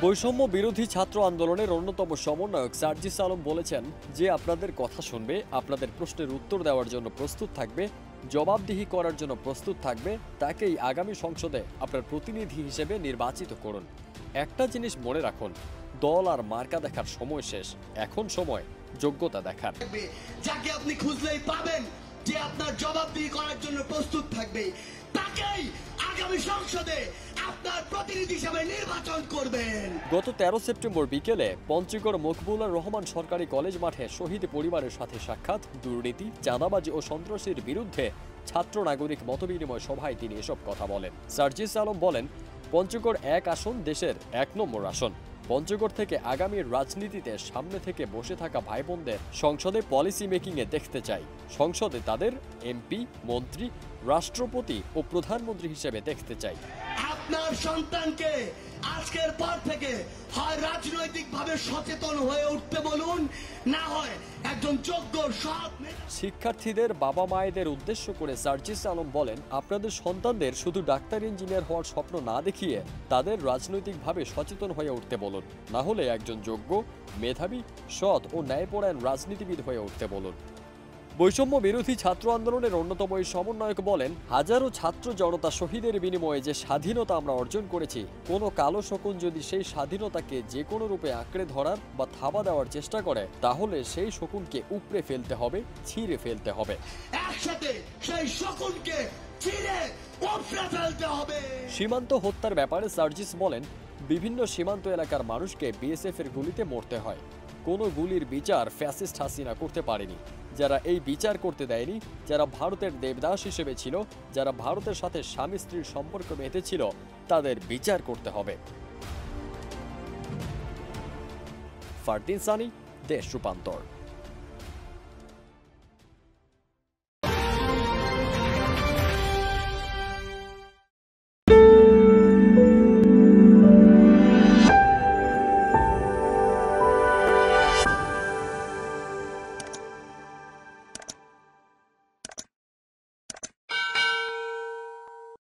বৈষম্য বিরোধী ছাত্র আন্দোলনের অন্যতম সমন্বয়ক সার্জিস আলম বলেছেন যে আপনাদের কথা শুনবে, আপনাদের প্রশ্নের উত্তর দেওয়ার জন্য প্রস্তুত থাকবে, জবাবদিহি করার জন্য প্রস্তুত থাকবে, তাকেই আগামী সংসদে আপনার প্রতিনিধি হিসেবে নির্বাচিত করুন। একটা জিনিস মনে রাখুন, দল আর মার্কা দেখার সময় শেষ, এখন সময় যোগ্যতা দেখার। যাকে আপনি খুঁজলেই পাবেন, যে আপনার জবাবদিহি করার জন্য প্রস্তুত থাকবে, তাকেই আগামী সংসদে আপনার প্রতিনিধি হিসেবে নির্বাচন করবেন। গত 13 সেপ্টেম্বর বিকেলে পঞ্চগড় মকবুলার রহমান সরকারি কলেজ মাঠে শহীদ পরিবারের সাথে সাক্ষাৎ, দুর্নীতি, চাঁদাবাজি ও সন্ত্রাসের বিরুদ্ধে ছাত্র নাগরিক মতবিনিময় সভায় তিনি এসব কথা বলেন। সার্জিস আলম বলেন, পঞ্চগড় 1 আসন দেশের 1 নম্বর আসন। পঞ্চগড় থেকে আগামীর রাজনীতিতে সামনে থেকে বসে থাকা ভাই বোনদের সংসদে পলিসি মেকিংয়ে দেখতে চাই। সংসদে তাদের এমপি, মন্ত্রী, রাষ্ট্রপতি ও প্রধানমন্ত্রী হিসেবে দেখতে চাই। আপনার সন্তানকে আজকের পর থেকে হয় রাজনৈতিকভাবে সচেতন হয়ে উঠতে বলুন, না হয় একজন যোগ্য সৎ। শিক্ষার্থীদের বাবা মায়েদের উদ্দেশ্য করে সার্জিস আলম বলেন, আপনাদের সন্তানদের শুধু ডাক্তার ইঞ্জিনিয়ার হওয়ার স্বপ্ন না দেখিয়ে তাদের রাজনৈতিকভাবে সচেতন হয়ে উঠতে বলুন, না হলে একজন যোগ্য, মেধাবী, সৎ ও ন্যায়পরায়ণ রাজনীতিবিদ হয়ে উঠতে বলুন। বৈষম্য বিরোধী ছাত্র আন্দোলনের অন্যতম এই সমন্বয়ক বলেন, হাজারো ছাত্র জনতা শহীদের বিনিময়ে যে স্বাধীনতা আমরা অর্জন করেছি, কোনো কালো শকুন যদি সেই স্বাধীনতাকে যে কোনো রূপে আঁকড়ে ধরার বা থাবা দেওয়ার চেষ্টা করে, তাহলে সেই শকুনকে উপড়ে ফেলতে হবে, ছিঁড়ে ফেলতে হবে। একসাথে সেই শকুনকে ছিঁড়ে উপড়ে ফেলতে হবে। সীমান্ত হত্যার ব্যাপারে সার্জিস বলেন, বিভিন্ন সীমান্ত এলাকার মানুষকে বিএসএফ এর গুলিতে মরতে হয়। কোনো গুলির বিচার ফ্যাসিস্ট হাসিনা করতে পারেনি। যারা এই বিচার করতে দেয়নি, যারা ভারতের দেবদাস হিসেবে ছিল, যারা ভারতের সাথে স্বামী স্ত্রীর সম্পর্ক বেঁধেছিল, তাদের বিচার করতে হবে। ফারদিন সানি, দেশ রূপান্তর।